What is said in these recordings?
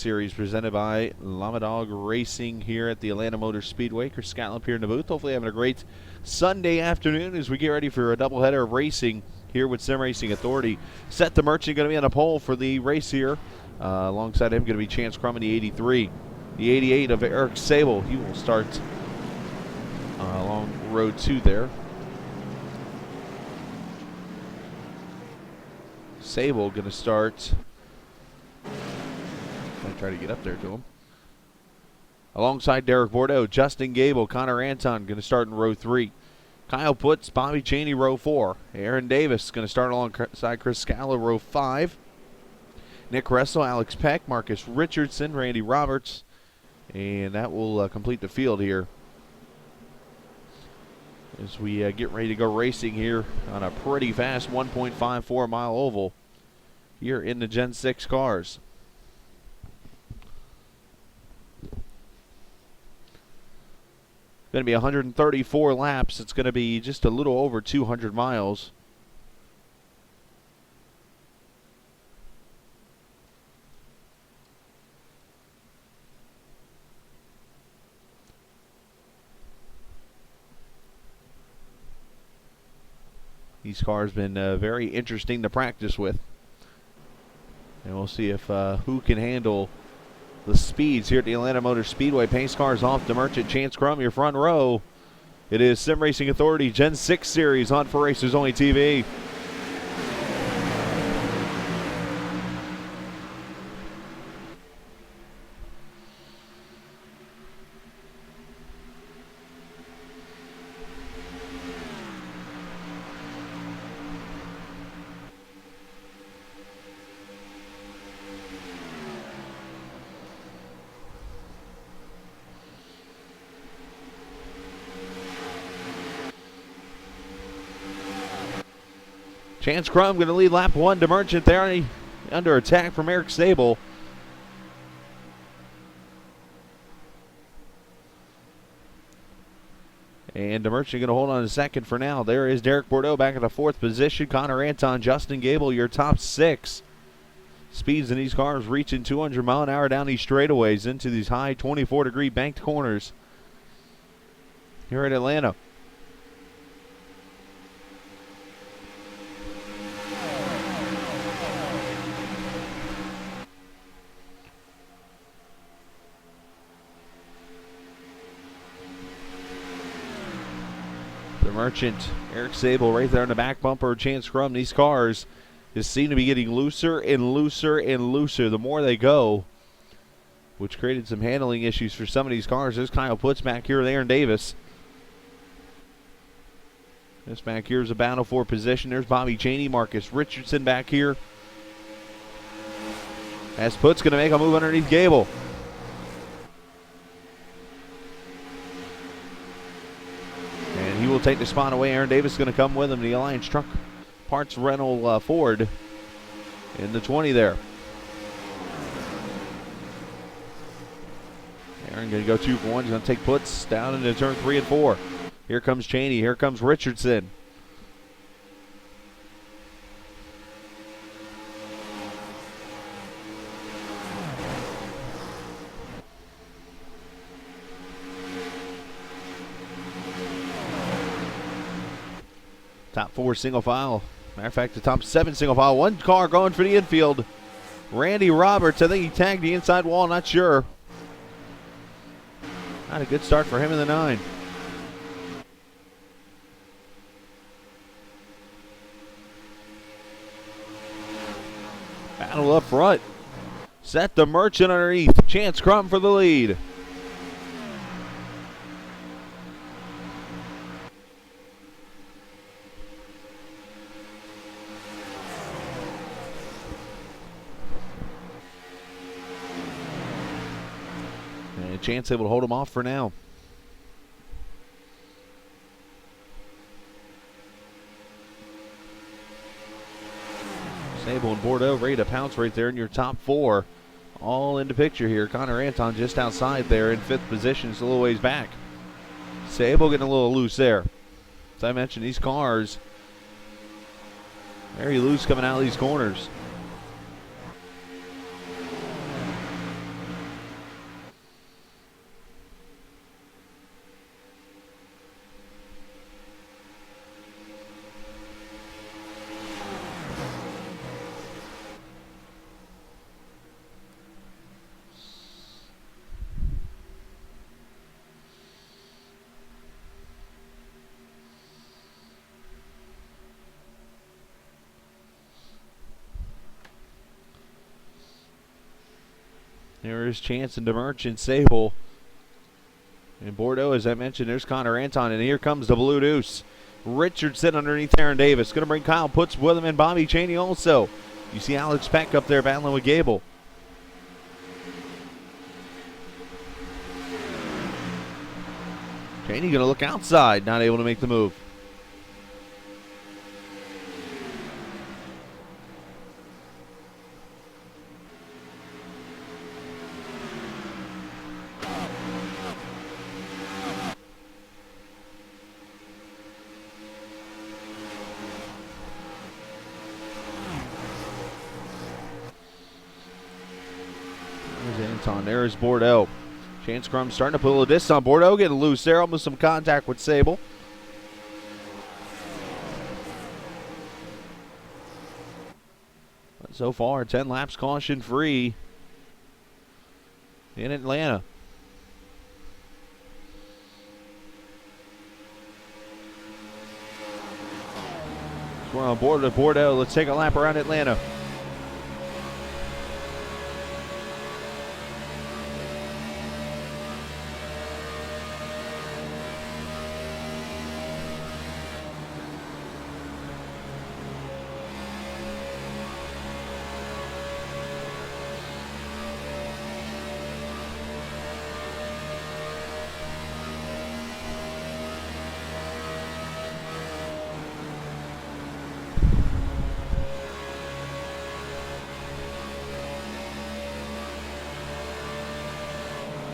Series presented by Lamadog Racing here at the Atlanta Motor Speedway. Chris Scatlin here in the booth. Hopefully having a great Sunday afternoon as we get ready for a doubleheader of racing here with Sim Racing Authority. Seth the Merchant going to be on a pole for the race here. Alongside him going to be Chance Crum in the 83. The 88 of Eric Sable. He will start along row 2 there. Sable going to start. Going to try to get up there to him. Alongside Derek Bordeaux, Justin Gable, Connor Anton going to start in row 3. Kyle Putz, Bobby Cheney, row 4. Aaron Davis going to start alongside Chris Scala, row 5. Nick Ressel, Alex Peck, Marcus Richardson, Randy Roberts. And that will complete the field here as we get ready to go racing here on a pretty fast 1.54 mile oval here in the Gen 6 cars. Going to be 134 laps. It's going to be just a little over 200 miles. These cars been very interesting to practice with. And we'll see if who can handle the speeds here at the Atlanta Motor Speedway. Pace cars off the Merchant. Chance Crum, your front row. It is Sim Racing Authority Gen 6 Series on For Racers Only TV. Chance Crum going to lead lap 1 to Merchant there, under attack from Eric Sable. And the Merchant going to hold on a second for now. There is Derek Bordeaux back in the 4th position. Connor Anton, Justin Gable, your top 6. Speeds in these cars reaching 200 mile an hour down these straightaways into these high 24-degree banked corners here at Atlanta. Merchant, Eric Sable right there in the back bumper. Chance Crum. These cars just seem to be getting looser and looser and looser the more they go, which created some handling issues for some of these cars. There's Kyle Putz back here with Aaron Davis. This back here is a battle for position. There's Bobby Cheney, Marcus Richardson back here. As Putz going to make a move underneath Gable. He will take the spot away. Aaron Davis is going to come with him. The Alliance Truck Parts Rental Ford in the 20 there. Aaron going to go 2 for 1. He's going to take Putz down into turn 3 and 4. Here comes Cheney. Here comes Richardson. Top 4 single file. Matter of fact, the top 7 single file. One car going for the infield. Randy Roberts. I think he tagged the inside wall. Not sure. Not a good start for him in the 9. Battle up front. Set the Merchant underneath. Chance Crum for the lead. Chance able to hold him off for now. Sable and Bordeaux ready to pounce right there in your top 4. All in the picture here. Connor Anton just outside there in 5th position. It's a little ways back. Sable getting a little loose there. As I mentioned, these cars very loose coming out of these corners. There is Chance and DeMerch and Sable. And Bordeaux, as I mentioned, there's Connor Anton, and here comes the Blue Deuce. Richardson underneath Aaron Davis. Going to bring Kyle Putz with him and Bobby Cheney also. You see Alex Peck up there battling with Gable. Cheney going to look outside, not able to make the move. There's Anton. There's Bordeaux. Chance Crum starting to put a little distance on Bordeaux. Getting loose there. Almost some contact with Sable. But so far, 10 laps caution free in Atlanta. So we're on board with Bordeaux. Let's take a lap around Atlanta.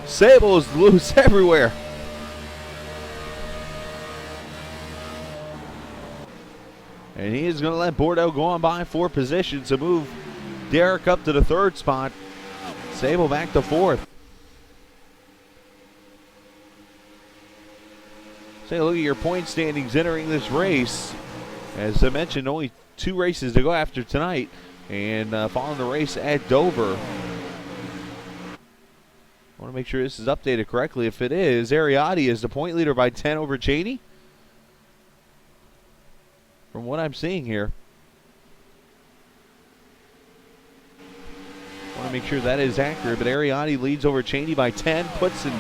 Sable is loose everywhere. And he is going to let Bordeaux go on by 4 positions to move Derek up to the 3rd spot. Sable back to 4th. Take a look at your point standings entering this race. As I mentioned, only 2 races to go after tonight. And following the race at Dover. I want to make sure this is updated correctly. If it is, Ariati is the point leader by 10 over Cheney. From what I'm seeing here. I want to make sure that is accurate, but Ariati leads over Cheney by 10. Puts in...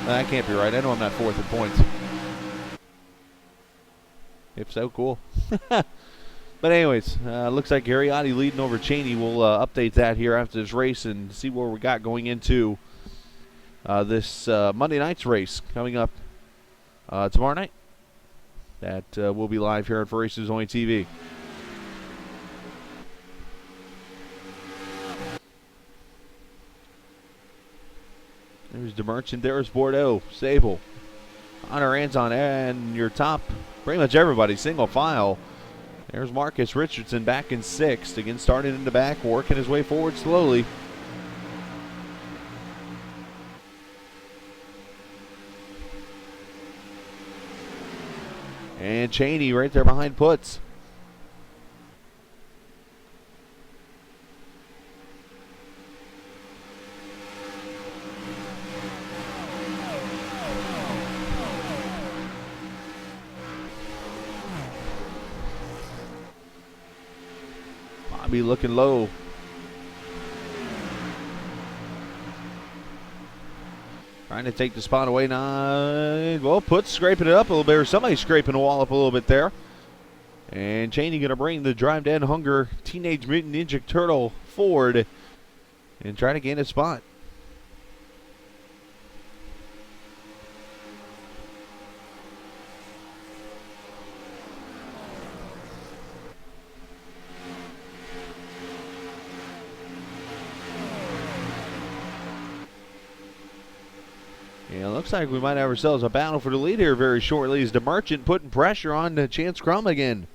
that can't be right. I know I'm not 4th in points. If so, cool. But anyways, looks like Ariati leading over Cheney. We'll update that here after this race and see what we got going into this Monday night's race coming up tomorrow night. That will be live here on For Races Only TV. There's DeMerchant, there's Bordeaux, Sable, Connor Anton, and your top, pretty much everybody, single file. There's Marcus Richardson back in 6th. Again, starting in the back, working his way forward slowly. And Cheney right there behind Putz. Bobby looking low. Trying to take the spot away now. Well, Putz scraping it up a little bit, or somebody's scraping the wall up a little bit there. And Cheney going to bring the Drive Dead Hunger Teenage Mutant Ninja Turtle forward and try to gain a spot. Yeah, looks like we might have ourselves a battle for the lead here very shortly as DeMerchant putting pressure on Chance Crum again.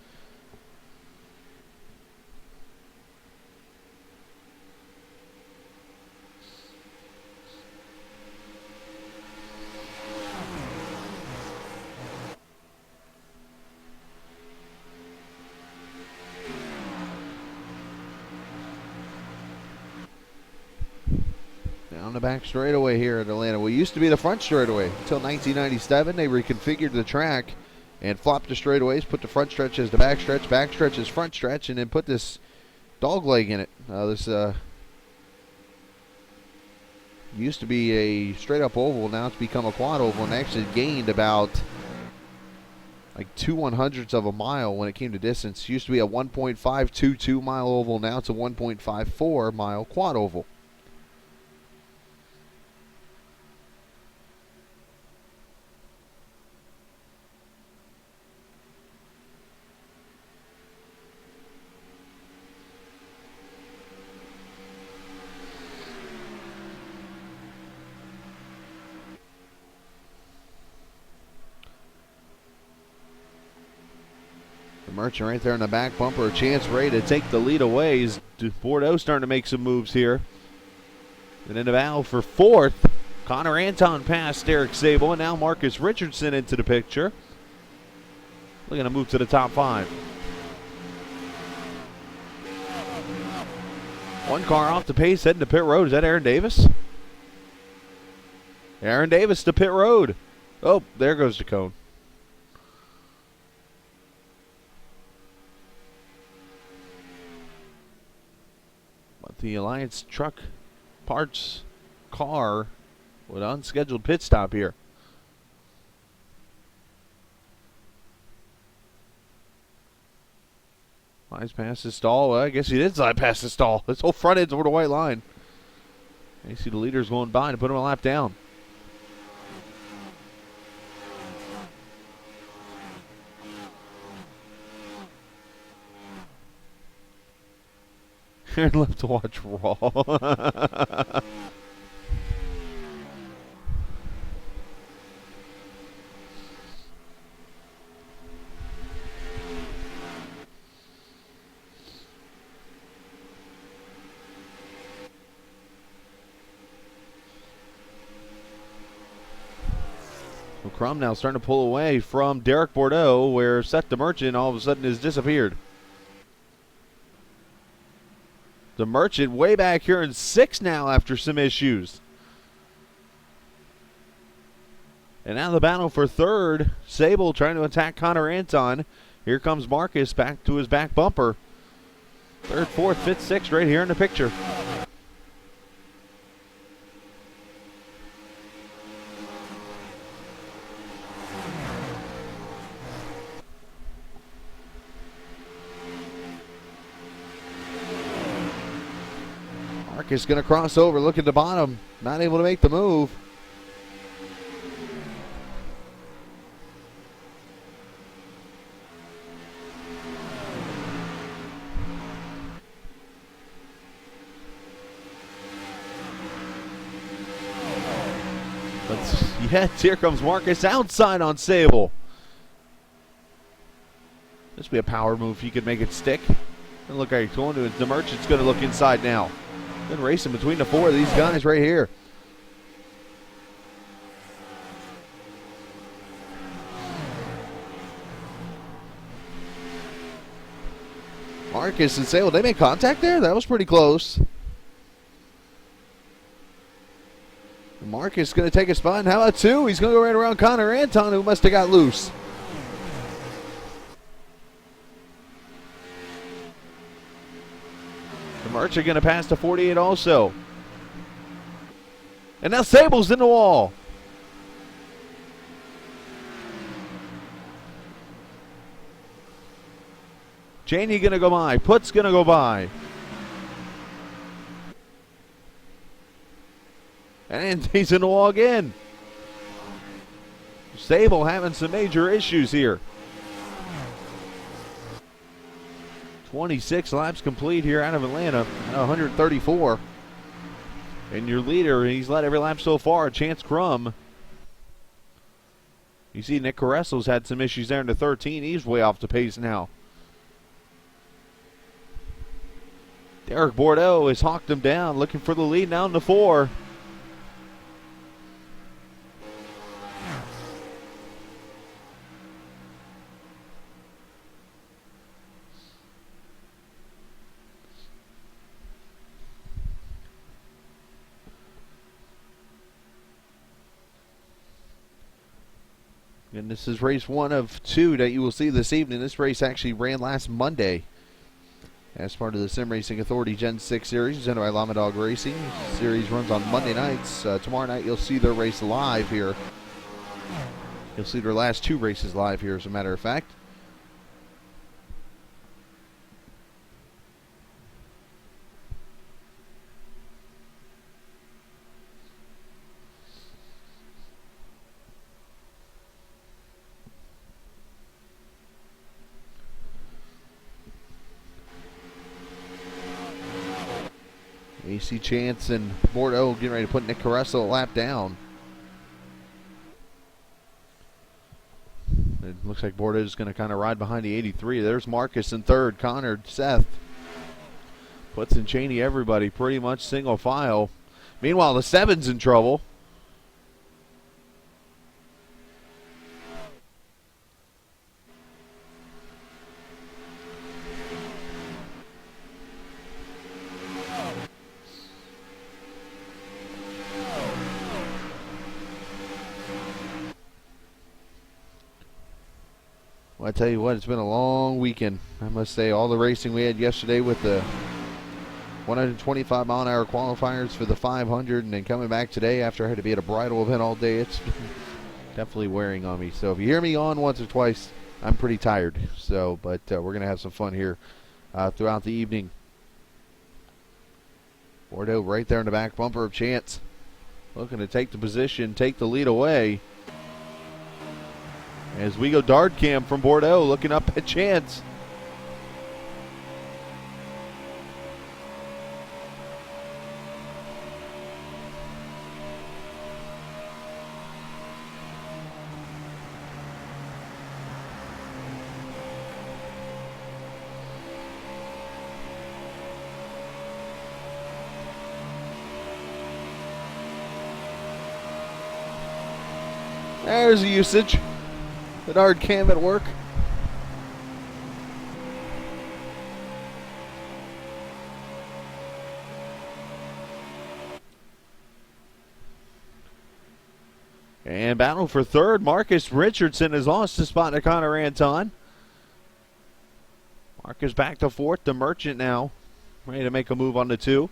Down the back straightaway here at Atlanta. We used to be the front straightaway until 1997. They reconfigured the track and flopped the straightaways, put the front stretch as the back stretch as front stretch, and then put this dog leg in it. Used to be a straight-up oval. Now it's become a quad oval, and actually gained about like 2/100ths of a mile when it came to distance. Used to be a 1.522 mile oval. Now it's a 1.54 mile quad oval. Merchant right there in the back bumper. A chance Ray to take the lead away. Is Bordeaux starting to make some moves here. And in the battle for fourth, Connor Anton passed Derek Sable, and now Marcus Richardson into the picture. Looking to move to the top 5. One car off the pace heading to pit road. Is that Aaron Davis? Aaron Davis to pit road. Oh, there goes the cone. But the Alliance Truck Parts car with an unscheduled pit stop here. Flies past the stall. Well, I guess he did slide past the stall. This whole front end's over the white line. You see the leaders going by to put him a lap down. Aaron left to watch Raw. Crum now starting to pull away from Derek Bordeaux, where Seth the Merchant all of a sudden has disappeared. The Merchant way back here in 6th now after some issues. And now the battle for 3rd. Sable trying to attack Connor Anton. Here comes Marcus back to his back bumper. 3rd, 4th, 5th, 6th right here in the picture. Marcus going to cross over, look at the bottom. Not able to make the move. But yes, here comes Marcus outside on Sable. This would be a power move if you could make it stick. And look how he's going to it. The Merchant's going to look inside now. Been racing between the 4 of these guys right here. Marcus and Sable, they made contact there? That was pretty close. Marcus going to take a spot. How about 2? He's going to go right around Connor Anton, who must have got loose. The Merchant going to pass to 48 also. And now Sable's in the wall. Cheney going to go by. Putt's going to go by. And he's in the wall again. Sable having some major issues here. 26 laps complete here out of Atlanta, 134. And your leader, he's led every lap so far, Chance Crum. You see Nick Caresso's had some issues there in the 13. He's way off the pace now. Derek Bordeaux has hawked him down, looking for the lead now in the 4. And this is race 1 of 2 that you will see this evening. This race actually ran last Monday. as part of the Sim Racing Authority Gen 6 Series presented by Lamadog Racing. The series runs on Monday nights. Tomorrow night you'll see their race live here. You'll see their last 2 races live here, as a matter of fact. AC Chance and Bordeaux getting ready to put Nick Carresso a lap down. It looks like Bordeaux is going to kind of ride behind the 83. There's Marcus in third, Connor, Seth, Putz and Cheney, everybody pretty much single file. Meanwhile, the 7's in trouble. Well, I tell you what, it's been a long weekend. I must say, all the racing we had yesterday with the 125-mile-an-hour qualifiers for the 500, and then coming back today after I had to be at a bridal event all day, it's definitely wearing on me. So if you hear me on once or twice, I'm pretty tired. So, but we're going to have some fun here throughout the evening. Bordeaux right there in the back bumper of Chance, looking to take the position, take the lead away. As we go dart cam from Bordeaux, looking up at Chance. There's the usage. The dart cam at work. And battle for third. Marcus Richardson has lost his spot to Connor Anton. Marcus back to fourth. The Merchant now ready to make a move on the 2.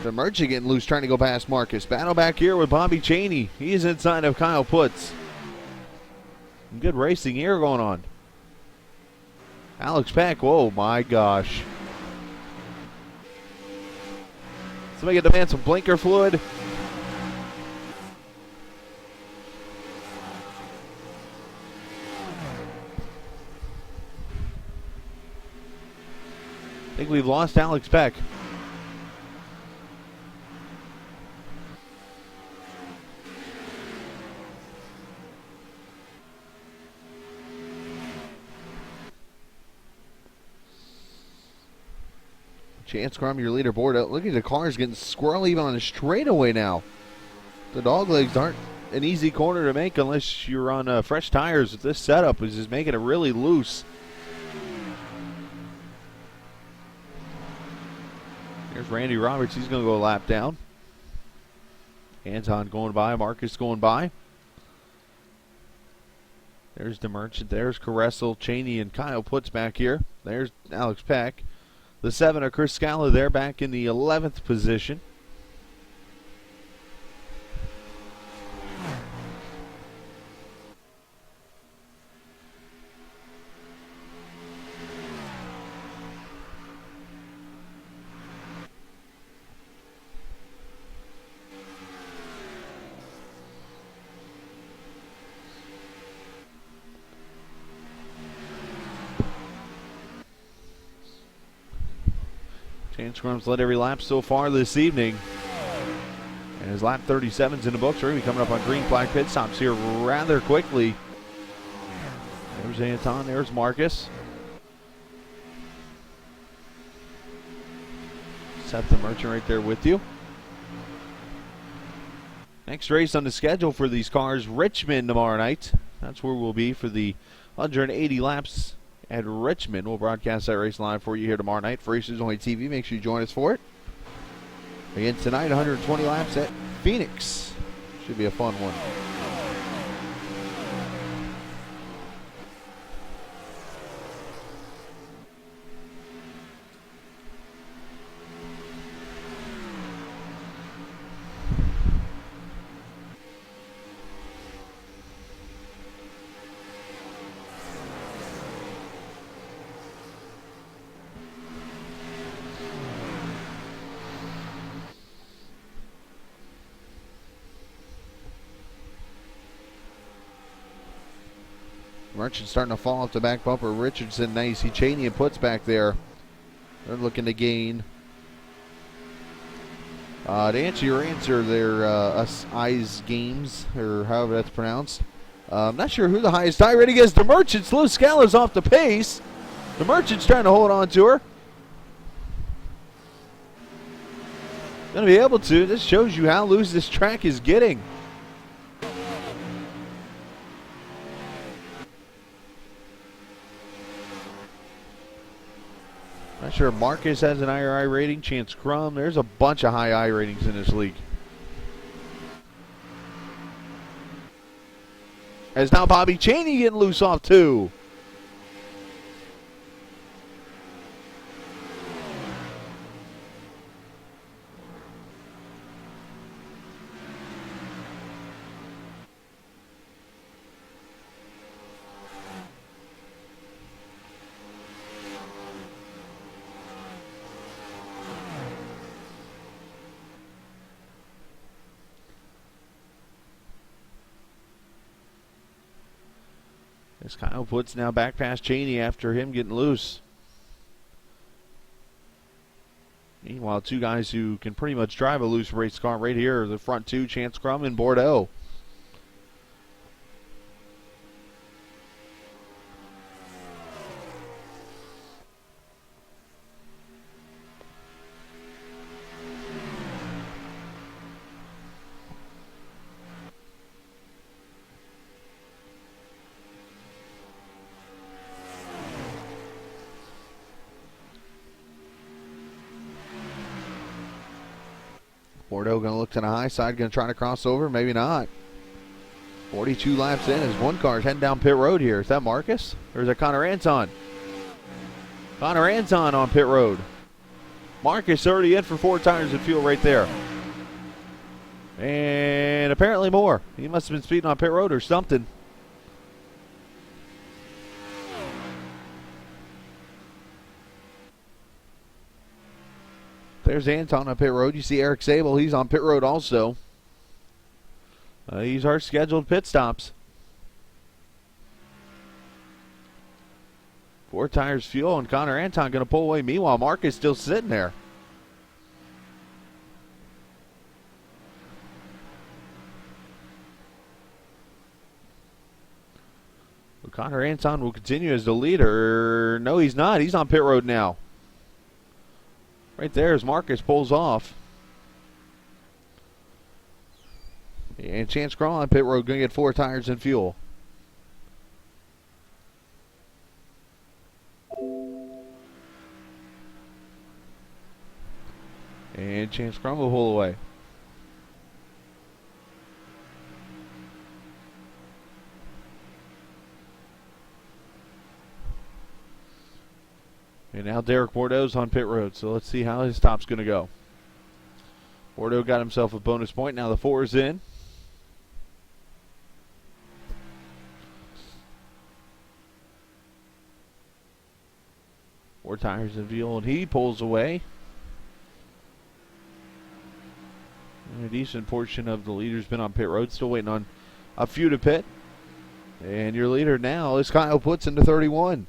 The Merchant getting loose, trying to go past Marcus. Battle back here with Bobby Cheney. He's inside of Kyle Putz. Good racing here going on. Alex Peck, whoa, my gosh. Somebody get the man some blinker fluid. I think we've lost Alex Peck. Chance Crum, your leaderboard. Look at the cars getting squirrely even on the straightaway now. The dog legs aren't an easy corner to make unless you're on fresh tires. This setup is just making it really loose. There's Randy Roberts. He's going to go a lap down. Anton going by. Marcus going by. There's the Merchant. There's Caressel, Cheney, and Kyle Putz back here. There's Alex Peck. The 7 are Chris Scala there back in the 11th position. Chance Crum's led every lap so far this evening. And his lap 37's in the books. We're going to be coming up on green flag pit stops here rather quickly. There's Anton. There's Marcus. Seth the Merchant right there with you. Next race on the schedule for these cars, Richmond tomorrow night. That's where we'll be for the 180 laps at Richmond. We'll broadcast that race live for you here tomorrow night for Racers Only TV. Make sure you join us for it. Again, tonight, 120 laps at Phoenix. Should be a fun one. Merchant starting to fall off the back bumper. Richardson, nice. Cheney and Puts back there. They're looking to gain. To answer your answer there, us Eyes Games, or however that's pronounced. I'm not sure who the highest tie rating is. The Merchant's. Lou Scala's off the pace. The Merchant's trying to hold on to her. Going to be able to. This shows you how loose this track is getting. Not sure if Marcus has an IRI rating. Chance Crum. There's a bunch of high I ratings in this league. As now Bobby Cheney getting loose off too. As Kyle Puts now back past Cheney after him getting loose. Meanwhile, two guys who can pretty much drive a loose race car right here. The front two, Chance Crum and Bordeaux. Bordeaux going to look to the high side, going to try to cross over. Maybe not. 42 laps in as one car is heading down pit road here. Is that Marcus? Or is that Connor Anton? Connor Anton on pit road. Marcus already in for 4 tires of fuel right there. And apparently more. He must have been speeding on pit road or something. There's Anton on pit road. You see Eric Sable. He's on pit road also. These are scheduled pit stops. 4 tires fuel, and Connor Anton going to pull away. Meanwhile, Mark is still sitting there. Well, Connor Anton will continue as the leader. No, he's not. He's on pit road now. Right there as Marcus pulls off. And Chance Crum on pit road going to get 4 tires and fuel. And Chance Crum will pull away. And now Derek Bordeaux's on pit road, so let's see how his stop's going to go. Bordeaux got himself a bonus point. Now the 4 is in. Four tires of fuel, and he pulls away. And a decent portion of the leader's been on pit road, still waiting on a few to pit. And your leader now is Kyle Puts into 31.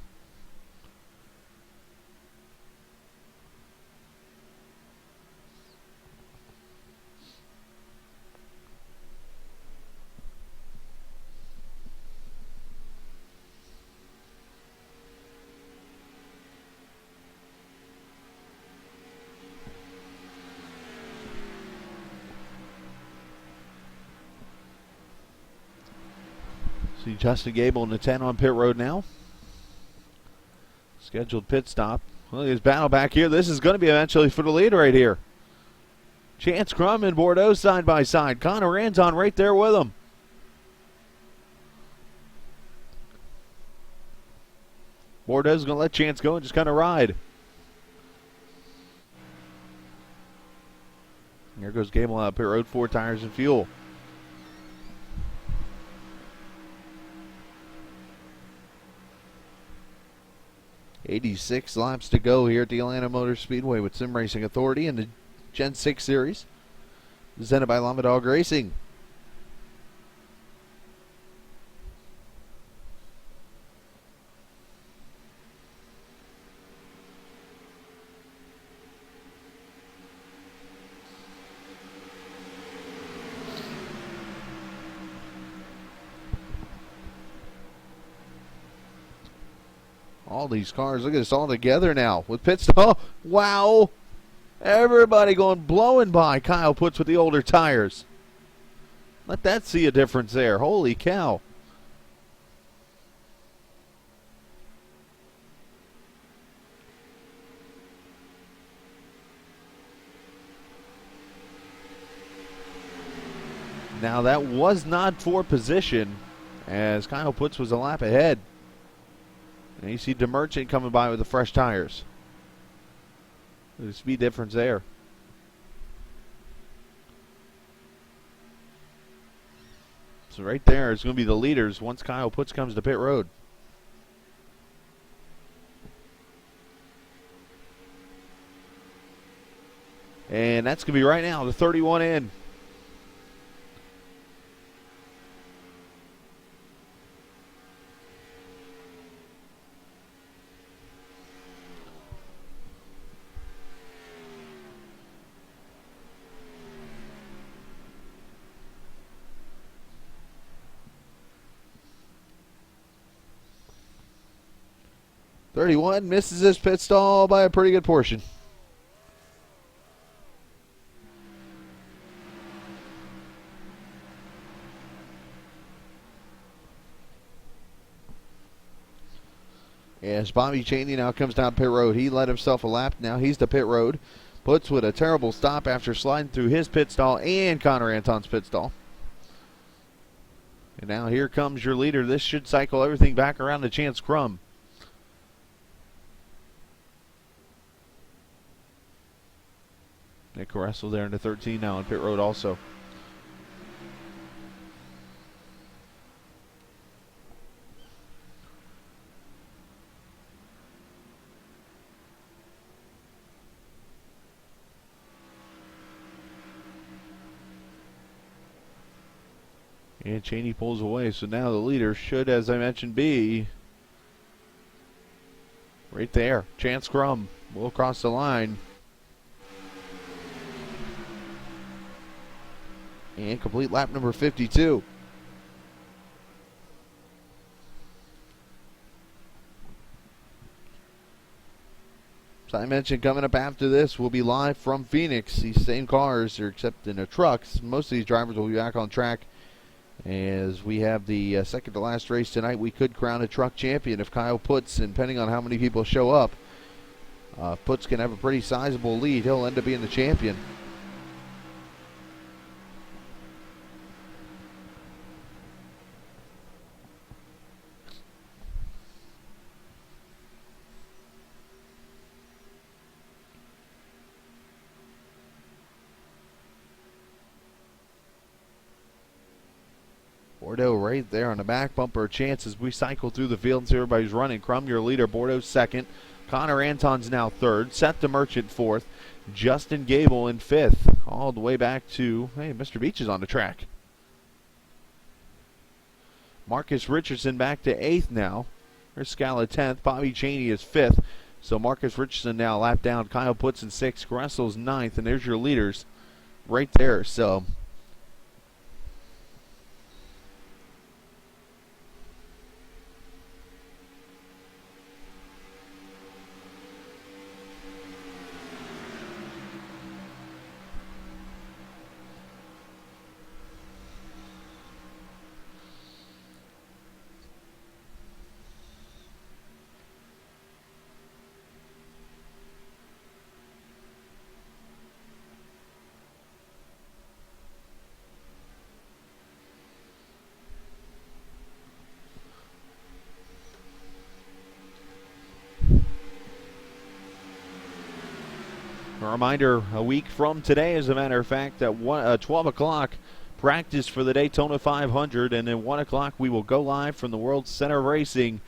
See Justin Gable in the 10 on pit road now. Scheduled pit stop. Well, there's battle back here. This is going to be eventually for the lead right here. Chance Crum and Bordeaux side by side. Connor Anton right there with him. Bordeaux is going to let Chance go and just kind of ride. Here goes Gable out pit road, 4 tires and fuel. .86 laps to go here at the Atlanta Motor Speedway with Sim Racing Authority in the Gen 6 Series, presented by Lamadog Racing. All these cars, look at this all together now with pit stop. Oh, wow. Everybody blowing by Kyle Puts with the older tires. Let that see a difference there. Holy cow. Now that was not for position, as Kyle Puts was a lap ahead. And you see DeMerchant coming by with the fresh tires. There's a speed difference there. So right there is going to be the leaders once Kyle Puts comes to pit road. And that's going to be right now, the 31 in. .31 misses his pit stall by a pretty good portion. As Bobby Cheney now comes down pit road. He led himself a lap. Now he's to pit road. Puts with a terrible stop after sliding through his pit stall and Connor Anton's pit stall. And now here comes your leader. This should cycle everything back around to Chance Crum. Nick Caressel there in the 13 now on pit road also. And Cheney pulls away, so now the leader should, as I mentioned, be right there. Chance Crum will cross the line. And complete lap number 52. So I mentioned coming up after this, we'll be live from Phoenix. These same cars, except in the trucks. Most of these drivers will be back on track as we have the second to last race tonight. We could crown a truck champion if Kyle Puts, and depending on how many people show up, Puts can have a pretty sizable lead. He'll end up being the champion. Bordeaux right there on the back bumper. Chance as we cycle through the field and see everybody's running. Crum, your leader. Bordeaux second. Connor Anton's now third. Seth DeMerchant fourth. Justin Gable in fifth. All the way back to, hey, Mr. Beach is on the track. Marcus Richardson back to eighth now. There's Scala 10th. Bobby Cheney is fifth. So Marcus Richardson now lap down. Kyle Puts in sixth. Gressel's ninth. And there's your leaders right there. So A reminder, a week from today, as a matter of fact, at 12 o'clock, practice for the Daytona 500, and then 1 o'clock we will go live from the World Center of Racing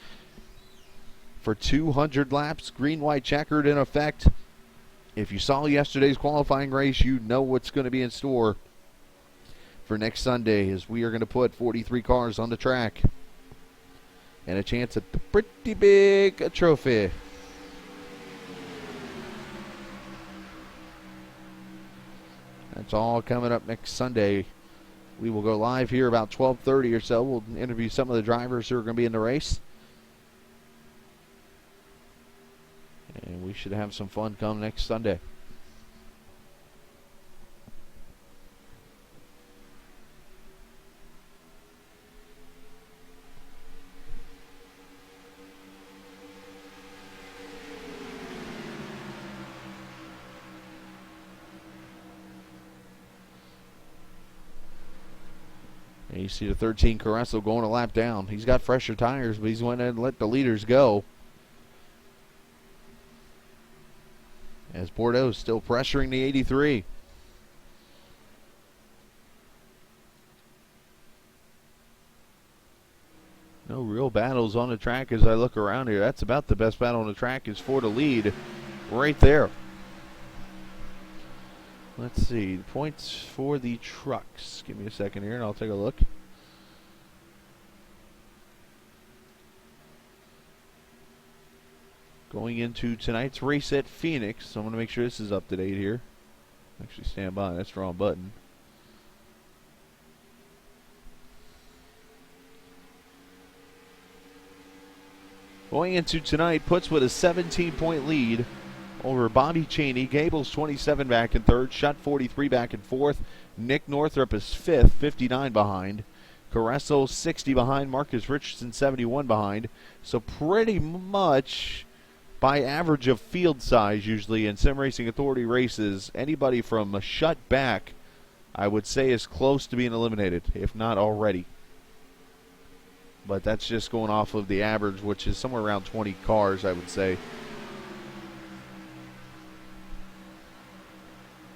for 200 laps, green, white, checkered in effect. If you saw yesterday's qualifying race, you know what's going to be in store for next Sunday, as we are going to put 43 cars on the track and a chance at the pretty big trophy. That's all coming up next Sunday. We will go live here about 12:30 or so. We'll interview some of the drivers who are going to be in the race. And we should have some fun come next Sunday. And you see the 13 Carresso going a lap down. He's got fresher tires, but he's went in and let the leaders go. As Bordeaux still pressuring the 83. No real battles on the track as I look around here. That's about the best battle on the track is for the lead right there. Let's see, points for the trucks. Give me a second here and I'll take a look. Going into tonight's race at Phoenix, so I'm going to make sure this is up to date here. Actually, stand by, that's the wrong button. Going into tonight, puts with a 17-point lead over Bobby Cheney. Gable's 27 back in third. Shutt 43 back in fourth. Nick Northrup is fifth, 59 behind. Carresso 60 behind. Marcus Richardson 71 behind. So pretty much by average of field size usually in Sim Racing Authority races, anybody from a Shutt back, I would say, is close to being eliminated, if not already. But that's just going off of the average, which is somewhere around 20 cars, I would say.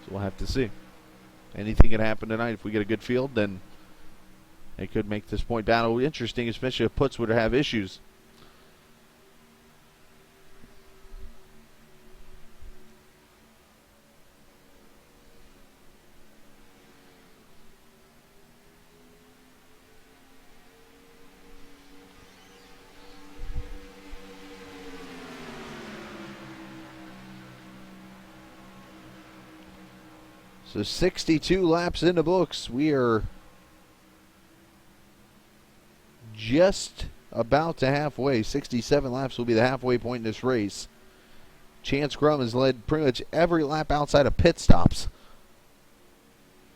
So we'll have to see. Anything can happen tonight. If we get a good field, then it could make this point battle interesting, especially if Putz would have issues. So 62 laps in the books. We are just about to halfway. 67 laps will be the halfway point in this race. Chance Crum has led pretty much every lap outside of pit stops.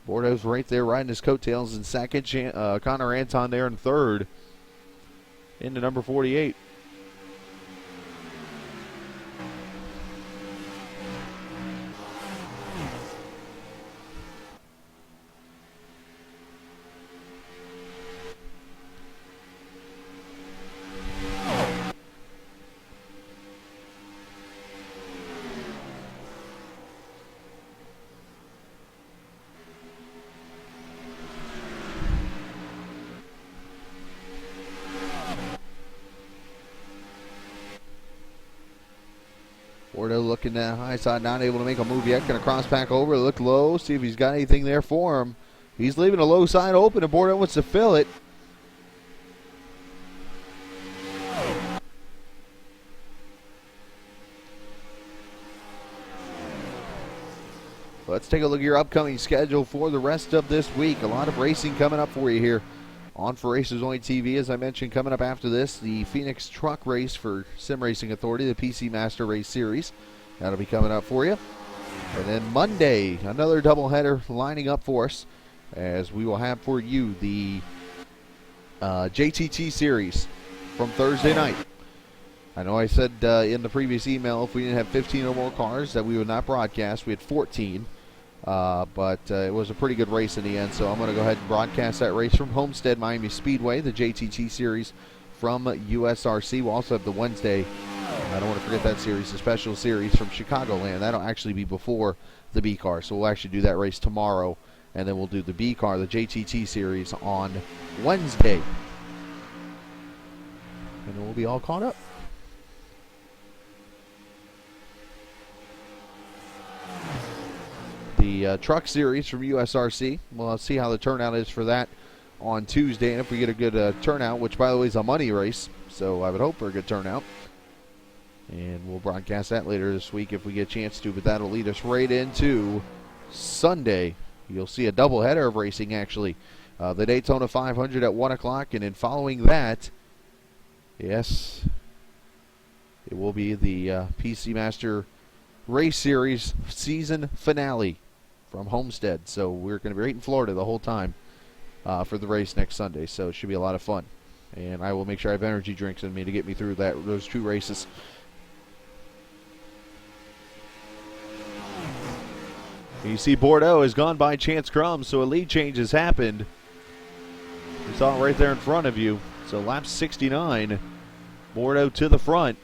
Bordeaux's right there riding his coattails in second. Connor Anton there in third. Into number 48. Bordeaux looking that high side, not able to make a move yet. Going to cross back over, look low, see if he's got anything there for him. He's leaving the low side open, and Bordeaux wants to fill it. Let's take a look at your upcoming schedule for the rest of this week. A lot of racing coming up for you here on For Racers Only TV. As I mentioned, coming up after this, the Phoenix Truck Race for Sim Racing Authority, the PC Master Race Series. That'll be coming up for you. And then Monday, another doubleheader lining up for us, as we will have for you the JTT Series from Thursday night. I know I said in the previous email if we didn't have 15 or more cars that we would not broadcast. We had 14. But it was a pretty good race in the end, so I'm going to go ahead and broadcast that race from Homestead Miami Speedway, the JTT Series from USRC. We'll also have the Wednesday I don't want to forget that series, the special series from Chicagoland. That'll actually be before the B car, so we'll actually do that race tomorrow, and then we'll do the B car, the JTT series, on Wednesday. And then we'll be all caught up. The truck series from USRC, we'll see how the turnout is for that on Tuesday, and if we get a good turnout, which by the way is a money race, so I would hope for a good turnout. And we'll broadcast that later this week if we get a chance to, but that'll lead us right into Sunday. You'll see a doubleheader of racing, actually. The Daytona 500 at 1 o'clock, and then following that, yes, it will be the PC Master Race Series season finale from Homestead. So we're going to be right in Florida the whole time for the race next Sunday, so it should be a lot of fun. And I will make sure I have energy drinks in me to get me through those 2 races. You see Bordeaux has gone by Chance Crum, so a lead change has happened. You saw it right there in front of you. So lap 69, Bordeaux to the front.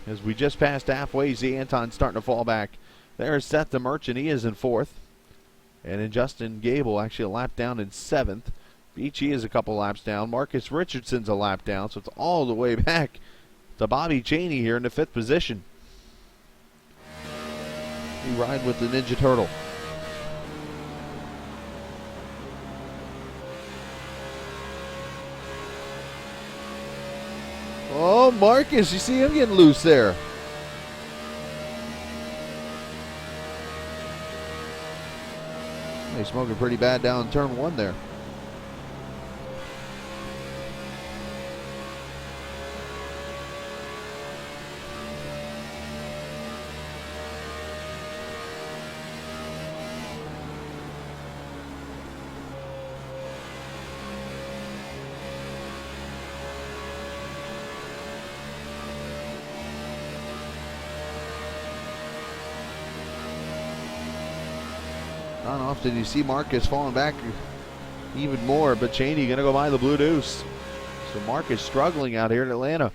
As we just passed halfway, Z Anton's starting to fall back. There's Seth the Merchant, he is in 4th. And then Justin Gable actually a lap down in 7th. Beachy is a couple laps down. Marcus Richardson's a lap down, so it's all the way back to Bobby Cheney here in the 5th position. We ride with the Ninja Turtle. Oh, Marcus, you see him getting loose there. He's smoking pretty bad down turn 1 there. Not often you see Marcus falling back even more, but Cheney going to go by the Blue Deuce. So Marcus struggling out here in Atlanta.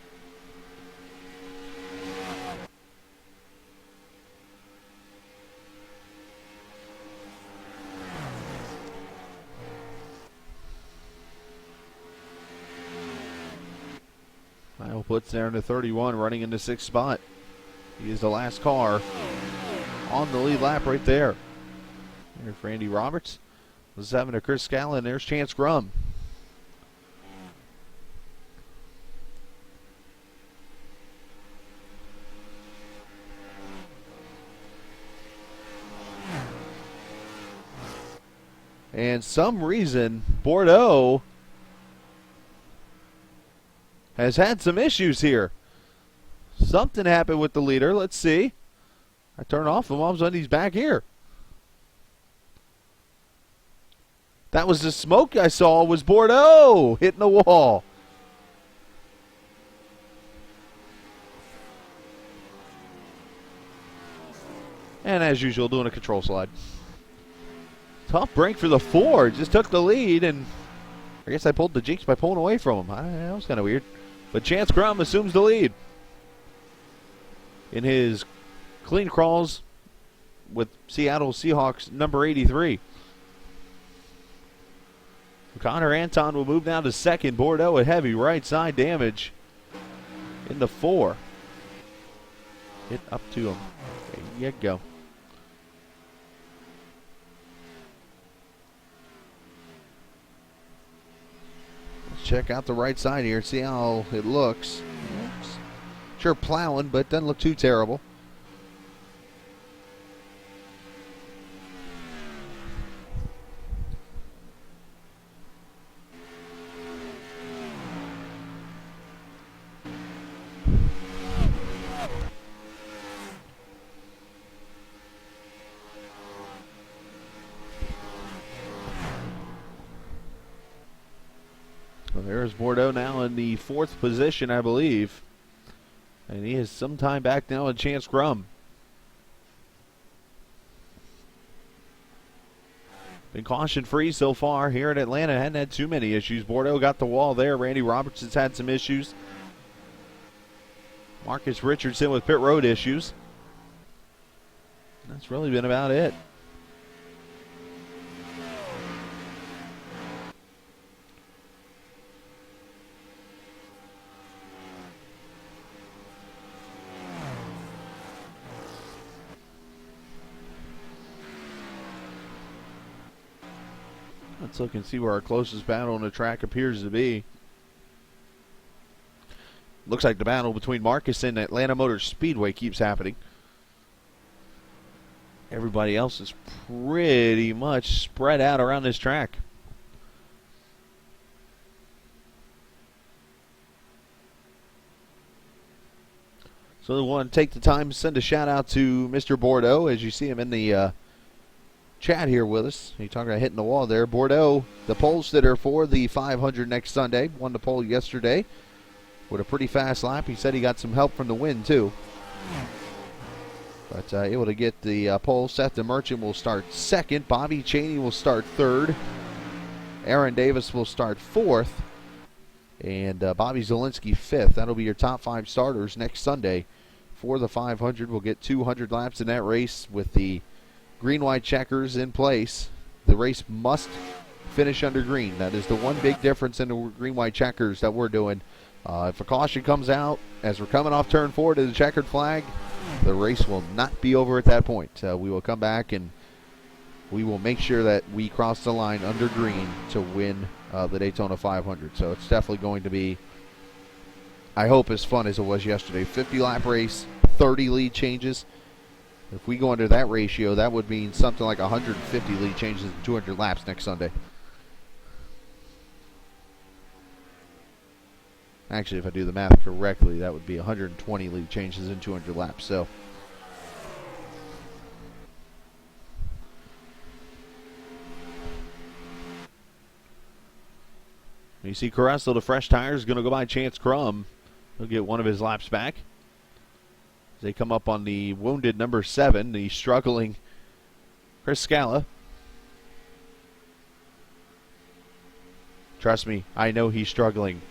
Kyle puts there into 31, running into 6th spot. He is the last car on the lead lap right there. Here for Andy Roberts. The 7 to Chris Scallon. There's Chance Crum. And some reason Bordeaux has had some issues here. Something happened with the leader. Let's see. I turn off him. All of a sudden he's back here. That was the smoke I saw was Bordeaux hitting the wall. And as usual, doing a control slide. Tough break for the Ford. Just took the lead, and I guess I pulled the jinx by pulling away from him. That was kind of weird. But Chance Crum assumes the lead in his clean crawls with Seattle Seahawks number 83. Connor Anton will move down to 2nd. Bordeaux with heavy right side damage in the 4. Get up to him. There you go. Let's check out the right side here, see how it looks. Sure plowing, but doesn't look too terrible. Well, there's Bordeaux now in the 4th position, I believe. And he is some time back now in Chance Crum. Been caution free so far here in Atlanta. Hadn't had too many issues. Bordeaux got the wall there. Randy Roberts has had some issues. Marcus Richardson with pit road issues. That's really been about it. Let's look and see where our closest battle on the track appears to be. Looks like the battle between Marcus and Atlanta Motor Speedway keeps happening. Everybody else is pretty much spread out around this track. So I want to take the time to send a shout out to Mr. Bordeaux, as you see him in the chat here with us. He talking about hitting the wall there. Bordeaux, the pole sitter for the 500 next Sunday, won the pole yesterday with a pretty fast lap. He said he got some help from the wind too. But able to get the pole. Seth the Merchant will start second. Bobby Chaney will start third. Aaron Davis will start fourth. And Bobby Zielinski fifth. That'll be your top 5 starters next Sunday for the 500. We'll get 200 laps in that race with the green-white checkers in place. The race must finish under green. That is the one big difference in the green-white checkers that we're doing. If a caution comes out as we're coming off turn 4 to the checkered flag, the race will not be over at that point. We will come back and we will make sure that we cross the line under green to win the Daytona 500. So it's definitely going to be, I hope, as fun as it was yesterday. 50-lap race, 30 lead changes. If we go under that ratio, that would mean something like 150 lead changes in 200 laps next Sunday. Actually, if I do the math correctly, that would be 120 lead changes in 200 laps. So you see Carresso, the fresh tire, is going to go by Chance Crum. He'll get one of his laps back. As they come up on the wounded number 7, the struggling Chris Scala. Trust me, I know he's struggling.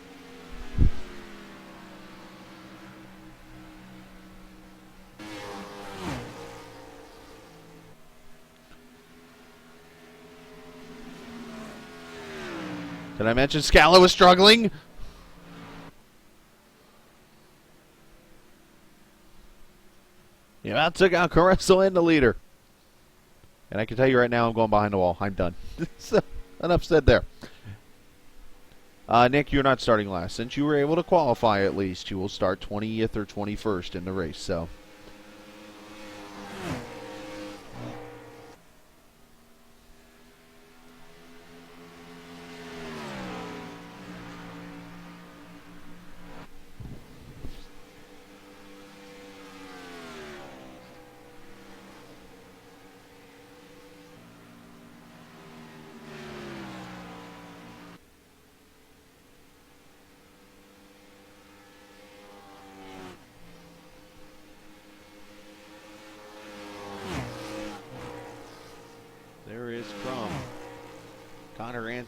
Did I mention Scala was struggling? Yeah, took out Carresso and the leader. And I can tell you right now, I'm going behind the wall. I'm done. So, enough said there. Nick, you're not starting last. Since you were able to qualify at least, you will start 20th or 21st in the race. So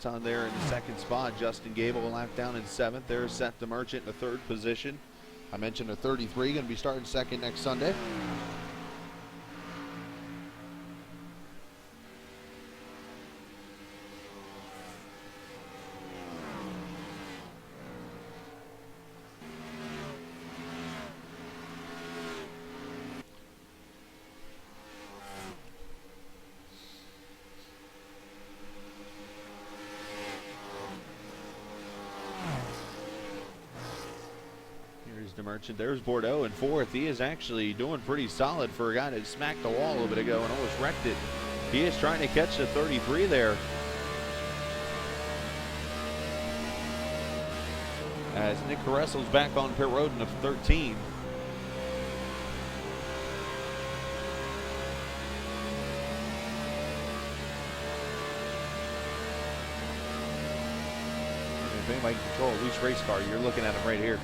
on there in the second spot. Justin Gable a lap down in 7th. There's Seth the Merchant in the 3rd position. I mentioned a 33 going to be starting second next Sunday. Merchant. There's Bordeaux in 4th. He is actually doing pretty solid for a guy that smacked the wall a little bit ago and almost wrecked it. He is trying to catch the 33 there. As Nick Carresso's back on pit road in the 13. If anybody can control a loose race car, you're looking at him right here.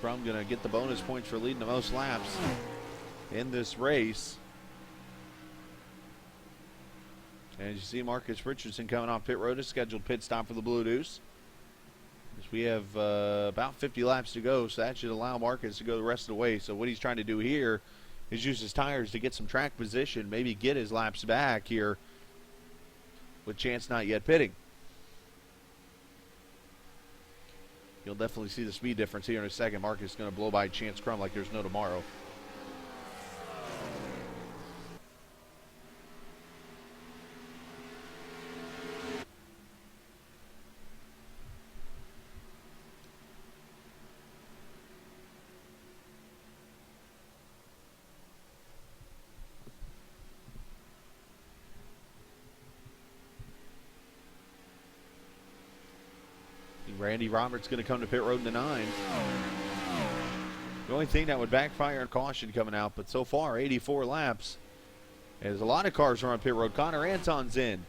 Crum going to get the bonus points for leading the most laps in this race. And you see Marcus Richardson coming off pit road, a scheduled pit stop for the Blue Deuce. As we have about 50 laps to go, so that should allow Marcus to go the rest of the way. So what he's trying to do here is use his tires to get some track position, maybe get his laps back here with Chance not yet pitting. You'll definitely see the speed difference here in a second. Marcus is going to blow by Chance Crum like there's no tomorrow. Randy Roberts going to come to pit road in the 9. The only thing that would backfire on caution coming out, but so far 84 laps. As a lot of cars are on pit road. Connor Anton's in.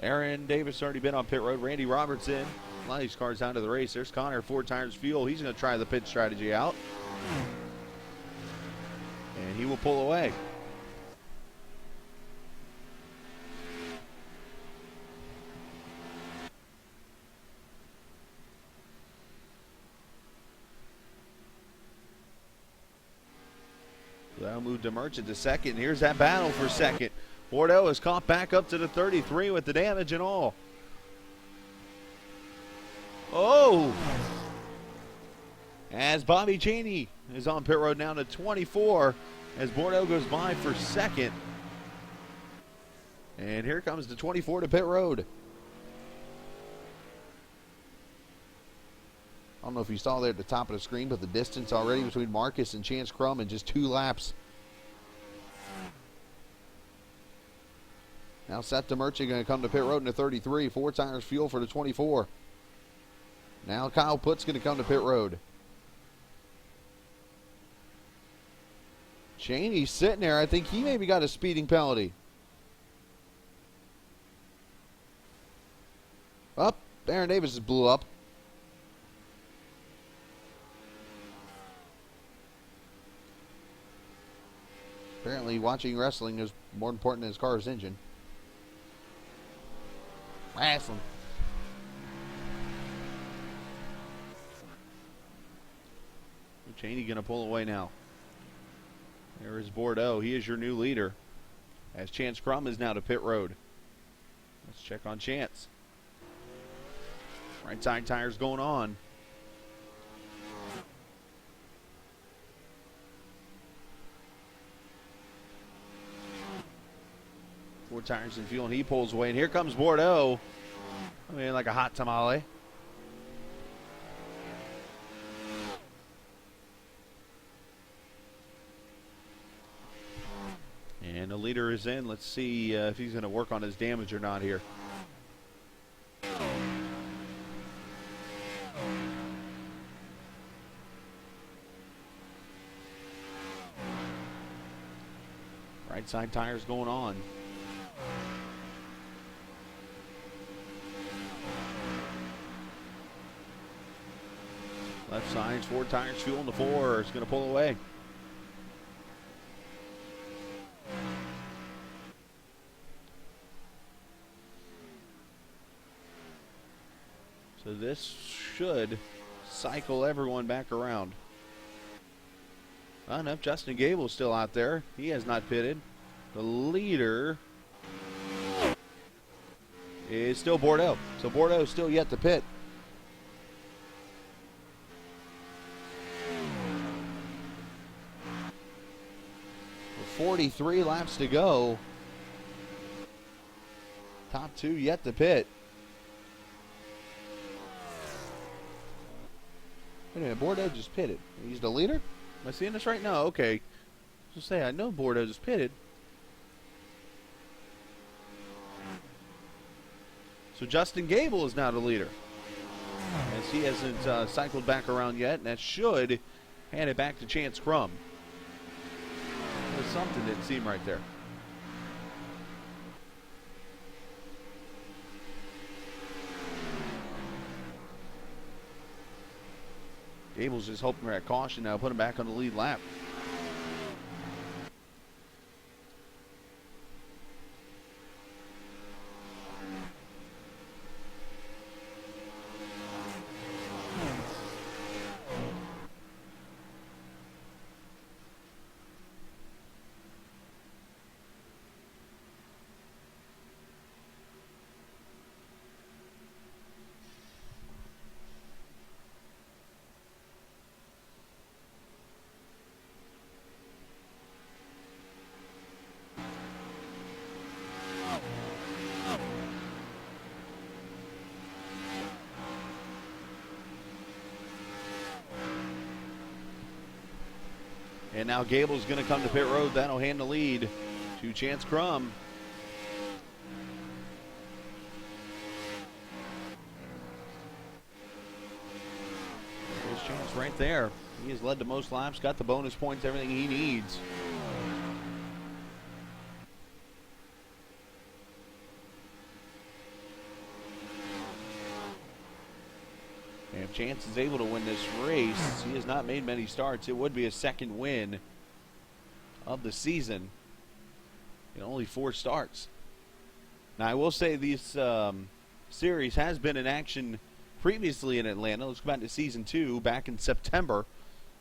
Aaron Davis already been on pit road. Randy Roberts in. A lot of these cars out of the race. There's Connor, 4 tires fuel. He's going to try the pit strategy out. And he will pull away. That'll move DeMerchant to second. Here's that battle for second. Bordeaux is caught back up to the 33 with the damage and all. Oh! As Bobby Cheney is on pit road now to 24 as Bordeaux goes by for second. And here comes the 24 to pit road. I don't know if you saw there at the top of the screen, but the distance already between Marcus and Chance Crum in just 2 laps. Now Seth DeMerchant going to come to pit road in the 33. 4 tires fuel for the 24. Now Kyle Putt's going to come to pit road. Cheney's sitting there. I think he maybe got a speeding penalty. Up. Aaron Davis blew up. Apparently watching wrestling is more important than his car's engine. Wrestling. Cheney going to pull away now. There is Bordeaux. He is your new leader. As Chance Crum is now to pit road. Let's check on Chance. Right side tires going on. Four tires and fuel, and he pulls away. And here comes Bordeaux. I mean, like a hot tamale. And the leader is in. Let's see if he's going to work on his damage or not here. Right side tires going on. Left side, 4 tires, fuel in the 4. It's going to pull away. So this should cycle everyone back around. Enough. Justin Gable's still out there. He has not pitted. The leader is still Bordeaux. So Bordeaux is still yet to pit. With 43 laps to go. Top 2 yet to pit. Wait a minute, Bordeaux just pitted. He's the leader? Am I seeing this right now? Okay. Just say I know Bordeaux just pitted. So Justin Gable is now the leader, as he hasn't cycled back around yet, and that should hand it back to Chance Crum. There's something that seemed right there. Gable's just hoping for that caution now, put him back on the lead lap. And now Gable's going to come to pit road. That'll hand the lead to Chance Crum. There's Chance right there. He has led the most laps, got the bonus points, everything he needs. And if Chance is able to win this race, he has not made many starts. It would be a second win of the season in only 4 starts. Now, I will say this series has been in action previously in Atlanta. Let's go back to season 2 back in September.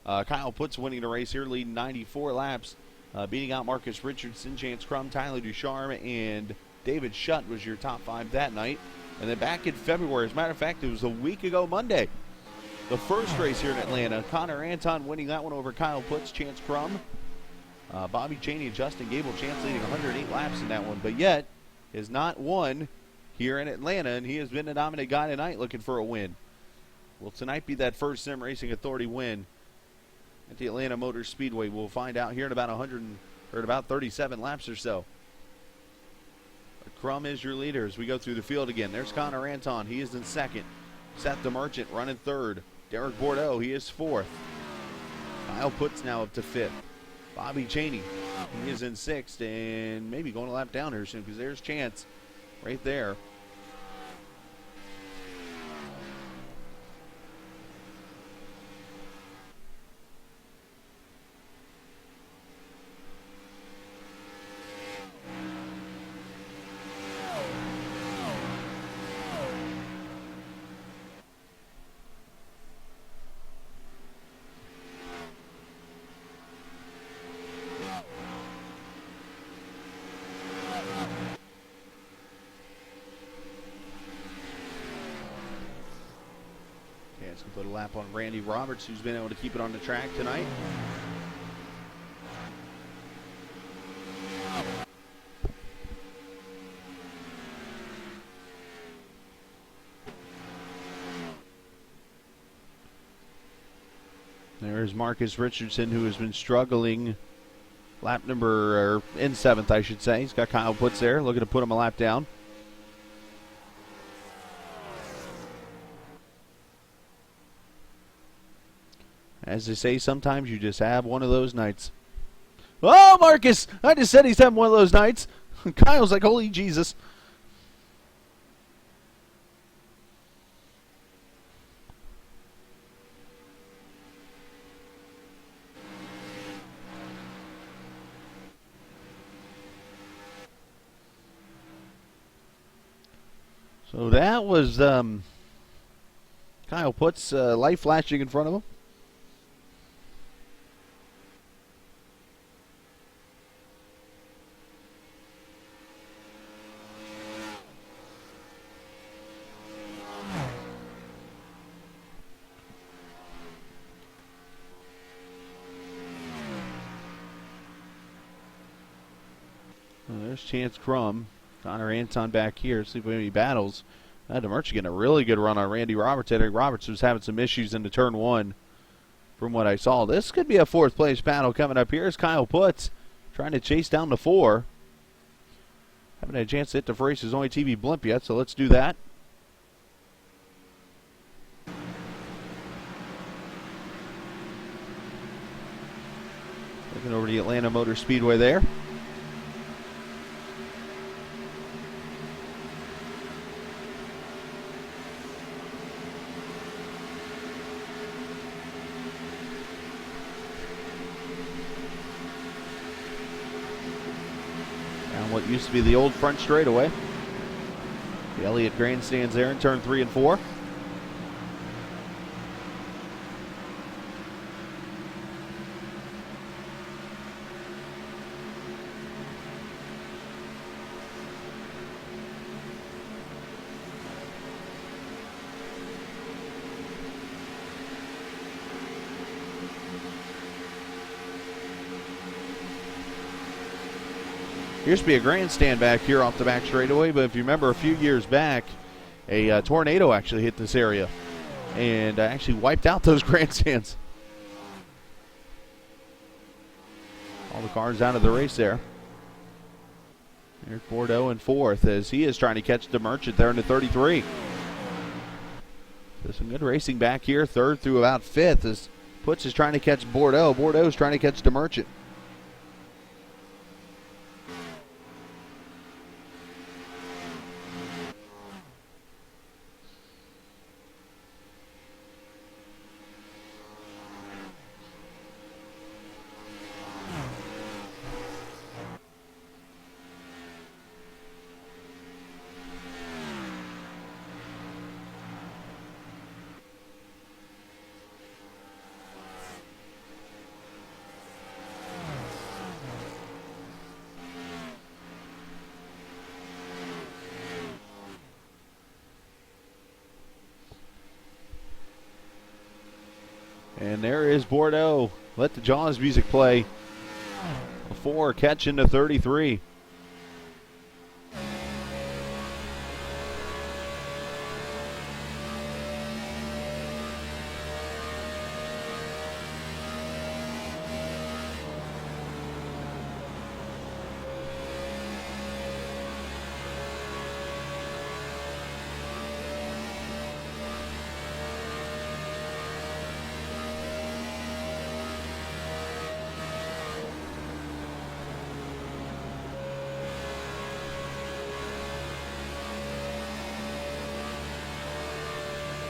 Kyle Putz winning the race here, leading 94 laps, beating out Marcus Richardson, Chance Crum, Tyler Ducharme, and David Shutt was your top 5 that night. And then back in February, as a matter of fact, it was a week ago Monday, the first race here in Atlanta. Connor Anton winning that one over Kyle Putz, Chance Crum, Bobby Chaney, and Justin Gable. Chance leading 108 laps in that one, but yet is not won here in Atlanta, and he has been the dominant guy tonight looking for a win. Will tonight be that first Sim Racing Authority win at the Atlanta Motor Speedway? We'll find out here in about 37 laps or so. Crum is your leader as we go through the field again. There's Connor Anton. He is in second. Seth the Merchant running third. Derek Bordeaux, he is fourth. Kyle Putz now up to fifth. Bobby Chaney, he is in sixth and maybe going a lap down here soon because there's Chance right there. Chance can put a lap on Randy Roberts, who's been able to keep it on the track tonight. There's Marcus Richardson, who has been struggling. Lap number, or in 7th, I should say. He's got Kyle Putz there, looking to put him a lap down. As they say, sometimes you just have one of those nights. Oh, Marcus! I just said he's having one of those nights. Kyle's like, holy Jesus. So that was Kyle Putz, light flashing in front of him. There's Chance Crum. Connor Anton back here. See if any battles. DeMerch getting a really good run on Randy Roberts. Eddie Roberts was having some issues into turn 1 from what I saw. This could be a 4th place battle coming up. Here's Kyle Putz trying to chase down the 4. Haven't had a chance to hit the race's only TV blimp yet, so let's do that. Looking over the Atlanta Motor Speedway there. on what used to be the old front straightaway. The Elliott grandstands there in turn 3 and 4. Used to be a grandstand back here off the back straightaway, but if you remember a few years back, a tornado actually hit this area and actually wiped out those grandstands. All the cars out of the race there. Here's Bordeaux in 4th as he is trying to catch the Merchant there into 33. So some good racing back here, 3rd through about 5th as Putz is trying to catch Bordeaux. Bordeaux is trying to catch the Merchant. And there is Bordeaux. Let the Jaws music play. Before catching to 33.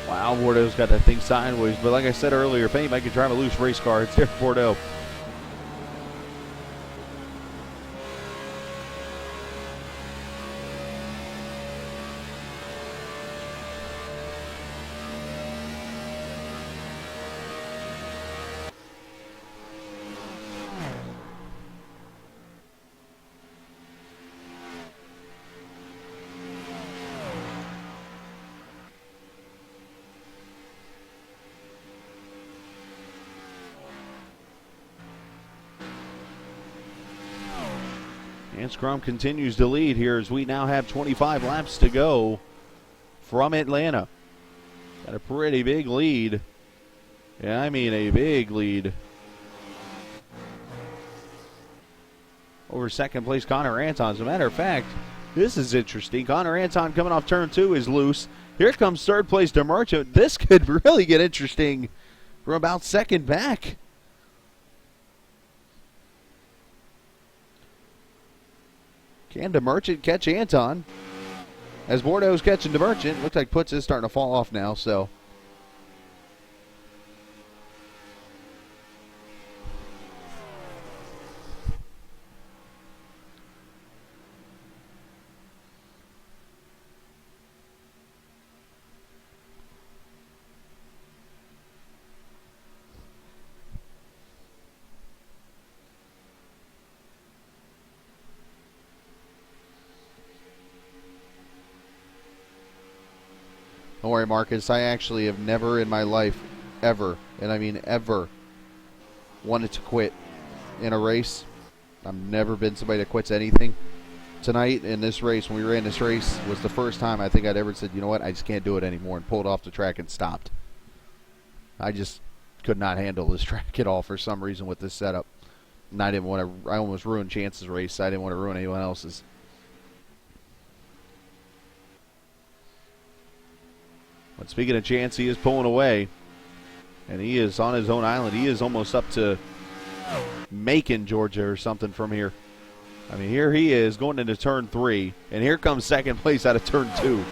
Wow, Bordeaux's got that thing sideways. But like I said earlier, if anybody could drive a loose race car, it's there Bordeaux. And Scrum continues to lead here as we now have 25 laps to go from Atlanta. Got a pretty big lead. Yeah, I mean a big lead. Over second place Connor Anton. As a matter of fact, this is interesting. Connor Anton coming off turn 2 is loose. Here comes third place DeMarco. This could really get interesting from about second back. Can DeMerchant catch Anton? As Bordeaux's catching DeMerchant, looks like Putz is starting to fall off now, so. Don't worry, Marcus. I actually have never in my life, ever, and I mean ever, wanted to quit in a race. I've never been somebody that quits anything. Tonight in this race, when we ran this race, was the first time I think I'd ever said, you know what, I just can't do it anymore, and pulled off the track and stopped. I just could not handle this track at all for some reason with this setup. And I didn't want to, I almost ruined Chance's race. I didn't want to ruin anyone else's. But speaking of Chance, he is pulling away. And he is on his own island. He is almost up to Macon, Georgia or something from here. I mean, here he is going into turn 3. And here comes second place out of turn 2.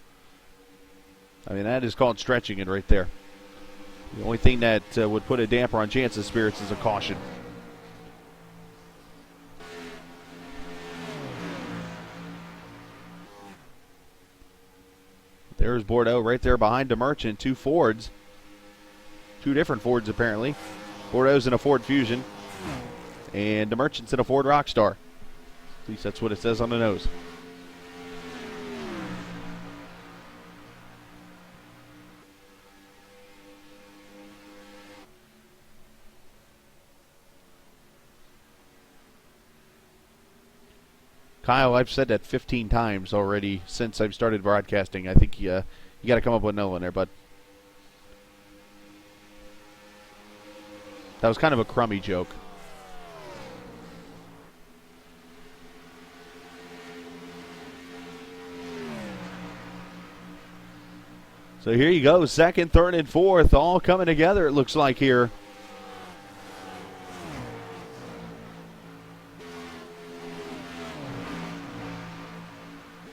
I mean, that is called stretching it right there. The only thing that would put a damper on Chance's spirits is a caution. There's Bordeaux right there behind DeMerchant. Two Fords. Two different Fords, apparently. Bordeaux's in a Ford Fusion. And DeMerchant's in a Ford Rockstar. At least that's what it says on the nose. Kyle, I've said that 15 times already since I've started broadcasting. I think you got to come up with another one there, bud. That was kind of a crummy joke. So here you go, second, third, and fourth, all coming together, it looks like here.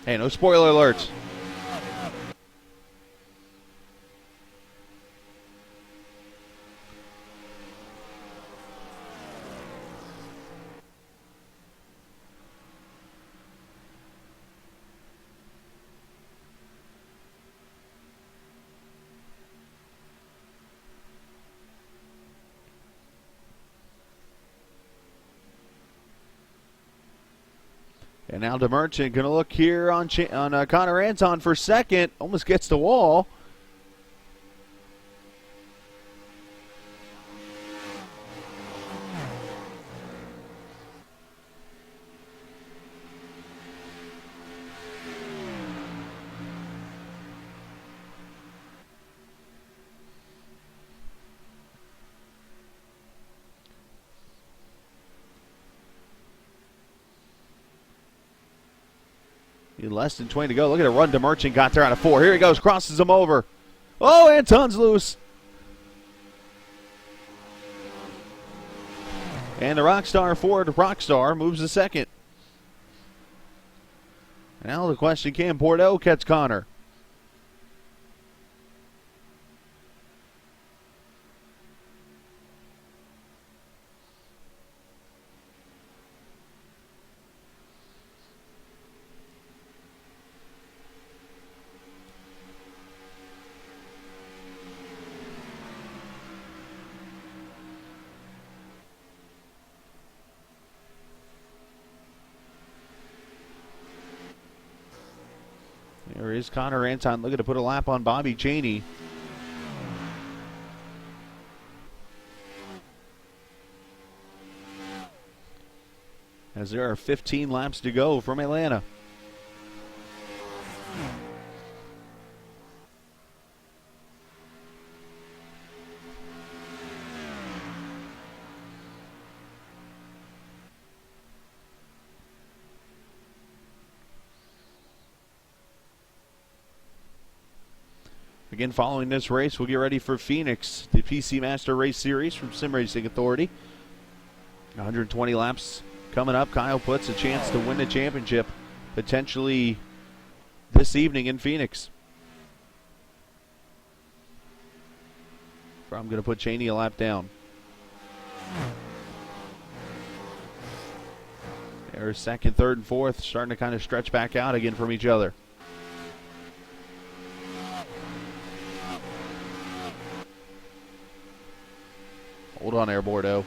Hey, no spoiler alerts. And now DeMerchant going to look here on Connor Anton for second. Almost gets the wall. Less than 20 to go. Look at the run DeMerchant got there out of 4. Here he goes, crosses him over. Oh, Anton's loose. And the Rockstar Ford Rockstar moves to second. Now the question, can Bordeaux catch Connor? There is Connor Anton looking to put a lap on Bobby Cheney. As there are 15 laps to go from Atlanta. Again, following this race, we'll get ready for Phoenix, the PC Master Race Series from Sim Racing Authority. 120 laps coming up. Kyle puts a chance to win the championship, potentially this evening in Phoenix. I'm going to put Cheney a lap down. There's second, third, and fourth, starting to kind of stretch back out again from each other. Hold on there, Bordeaux.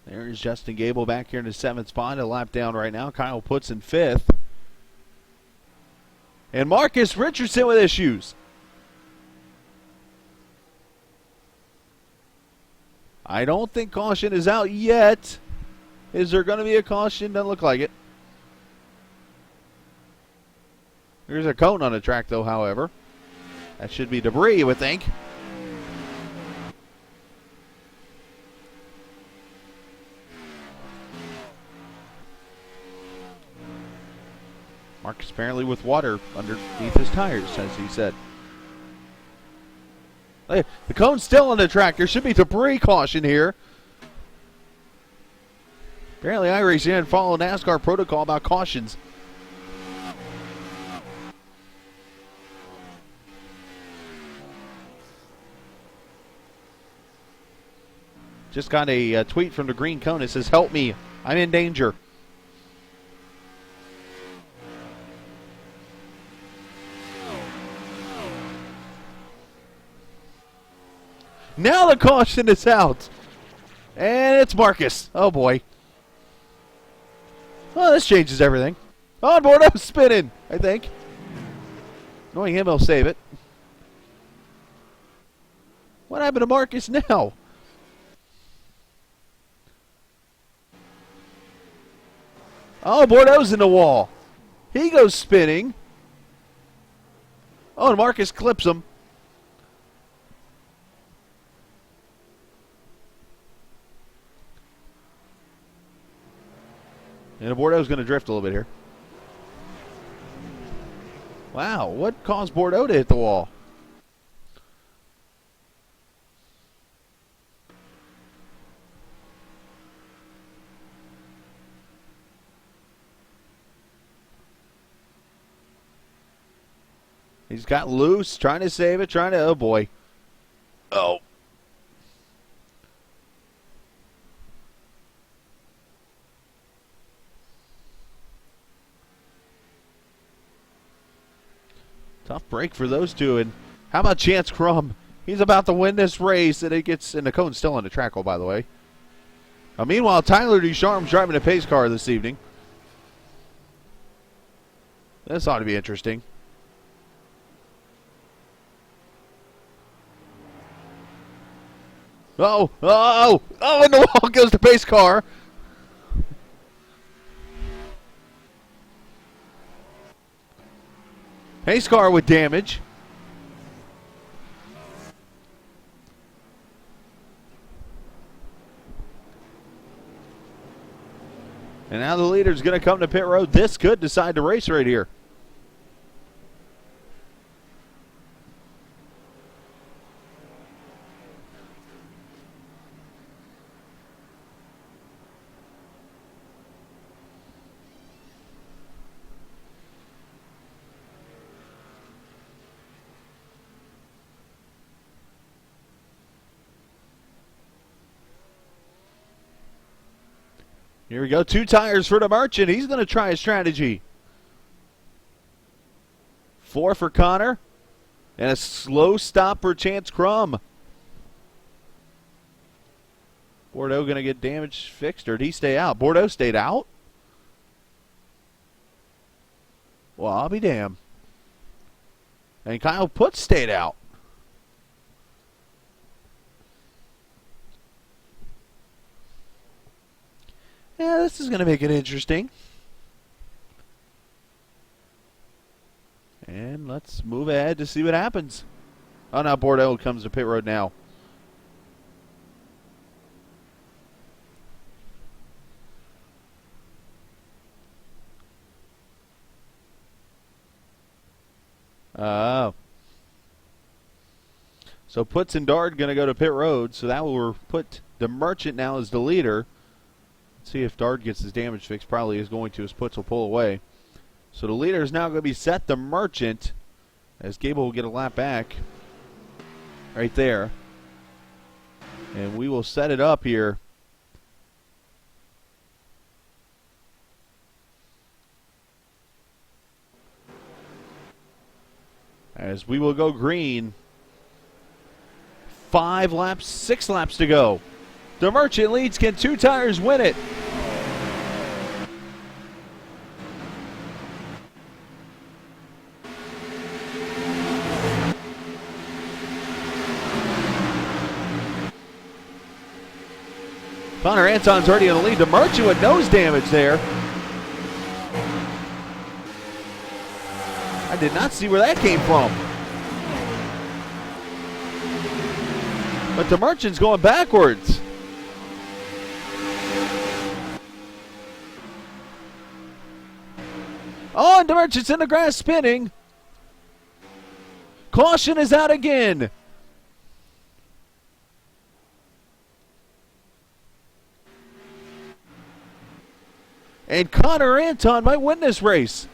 There's Justin Gable back here in the 7th spot, a lap down right now. Kyle puts in 5th. And Marcus Richardson with issues. I don't think caution is out yet. Is there going to be a caution? Doesn't look like it. There's a cone on the track, though, however. That should be debris, you would think. Marcus apparently with water underneath his tires, as he said. The cone's still on the track. There should be debris caution here. Apparently, iRacing didn't follow NASCAR protocol about cautions. Just got a tweet from the green cone. It says, "Help me, I'm in danger." Now the caution is out. And it's Marcus. Oh, boy. Well, this changes everything. On board, I'm spinning, I think. Knowing him, he'll save it. What happened to Marcus now? Oh, Bordeaux's in the wall. He goes spinning. Oh, and Marcus clips him. And Bordeaux's going to drift a little bit here. Wow, what caused Bordeaux to hit the wall? He's got loose, trying to save it, oh boy. Oh. Tough break for those two. And how about Chance Crum? He's about to win this race, and the cone's still on the track, oh, by the way. Meanwhile, Tyler Ducharme's driving a pace car this evening. This ought to be interesting. And the wall goes the pace car. Pace car with damage. And now the leader's going to come to pit road. This could decide the race right here. Here we go. 2 tires for the Merchant. He's going to try a strategy. 4 for Connor. And a slow stop for Chance Crum. Bordeaux going to get damage fixed, or did he stay out? Bordeaux stayed out? Well, I'll be damned. And Kyle Putz stayed out. Yeah, this is going to make it interesting. And let's move ahead to see what happens. Oh, now Bordeaux comes to pit road now. Oh. So Putz and Dard going to go to pit road. So that will put the Merchant now as the leader. See if Dard gets his damage fixed. Probably is going to, as Putz will pull away. So the leader is now going to be Seth the Merchant, as Gable will get a lap back right there. And we will set it up here. As we will go green. 6 laps to go. The Merchant leads. Can 2 tires win it? Connor Anton's already in the lead. The Merchant with nose damage there. I did not see where that came from. But the Merchant's going backwards. Oh, and the Merchant's in the grass spinning. Caution is out again. And Connor Anton might win this race.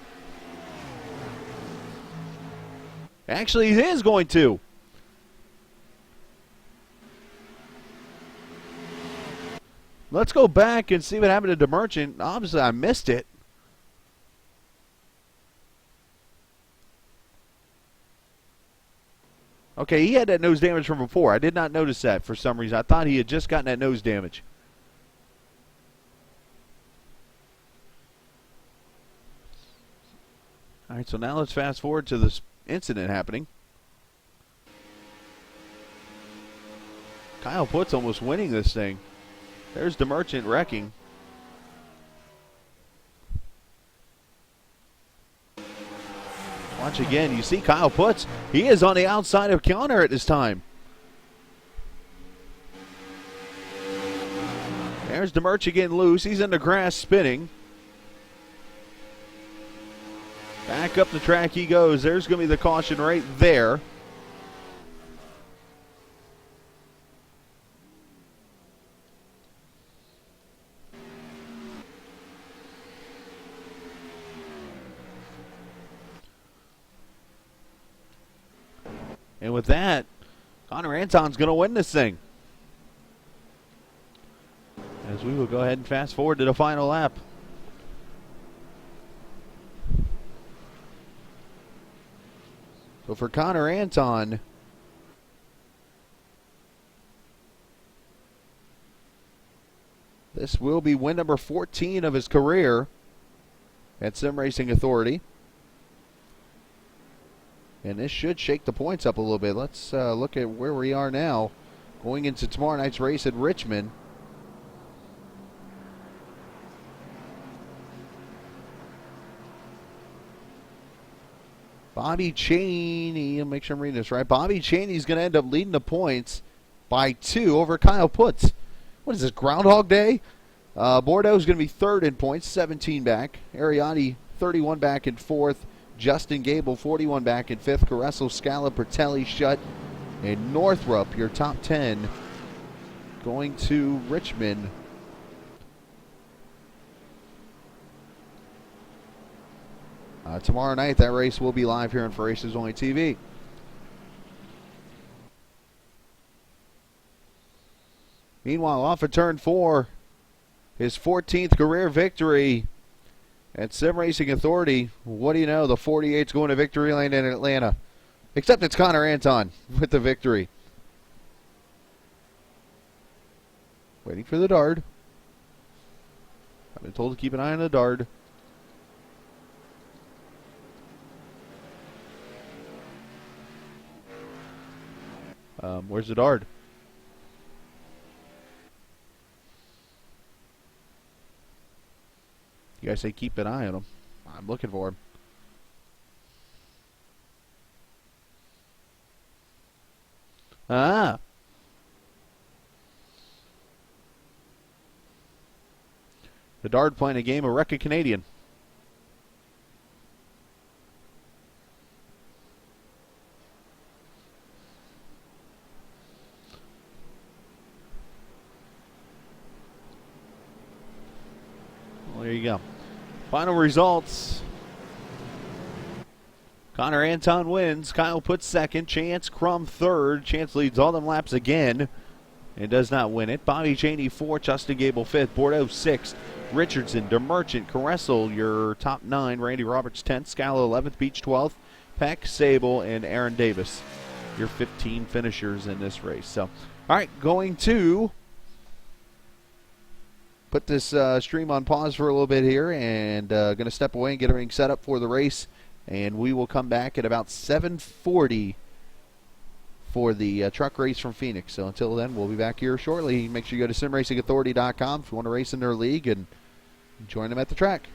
Actually, he is going to. Let's go back and see what happened to DeMerchant. Obviously, I missed it. Okay, he had that nose damage from before. I did not notice that for some reason. I thought he had just gotten that nose damage. All right, so now let's fast forward to this incident happening. Kyle Putt's almost winning this thing. There's DeMerchant wrecking. Watch again. You see Kyle Putz. He is on the outside of Connor at this time. There's DeMerchant getting loose. He's in the grass spinning. Back up the track he goes. There's going to be the caution right there. And with that, Connor Anton's going to win this thing. As we will go ahead and fast forward to the final lap. So for Connor Anton, this will be win number 14 of his career at Sim Racing Authority. And this should shake the points up a little bit. Let's look at where we are now going into tomorrow night's race at Richmond. Bobby Cheney, I'll make sure I'm reading this right. Bobby Cheney's going to end up leading the points by 2 over Kyle Putz. What is this, Groundhog Day? Bordeaux's going to be 3rd in points, 17 back. Ariati, 31 back in 4th. Justin Gable, 41 back in 5th. Carresso, Scala, Bertelli, Shutt, and Northrup, your top 10 going to Richmond. Tomorrow night, that race will be live here on For Races Only TV. Meanwhile, off of turn 4, his 14th career victory at Sim Racing Authority. What do you know? The 48's going to victory lane in Atlanta. Except it's Connor Anton with the victory. Waiting for the dart. I've been told to keep an eye on the dart. Where's the dart? You guys say keep an eye on him. I'm looking for him. Ah. The dart playing a game of Wreck-It Canadian. Well, there you go. Final results. Connor Anton wins. Kyle Putz 2nd. Chance Crum 3rd. Chance leads all them laps again and does not win it. Bobby Cheney 4th. Justin Gable 5th. Bordeaux 6th. Richardson, DeMerchant, Caressel, your top 9. Randy Roberts 10th. Scala 11th. Beach 12th. Peck, Sable, and Aaron Davis, your 15 finishers in this race. So, all right, going to put this stream on pause for a little bit here, and going to step away and get everything set up for the race. And we will come back at about 7:40 for the truck race from Phoenix. So until then, we'll be back here shortly. Make sure you go to simracingauthority.com if you want to race in their league and join them at the track.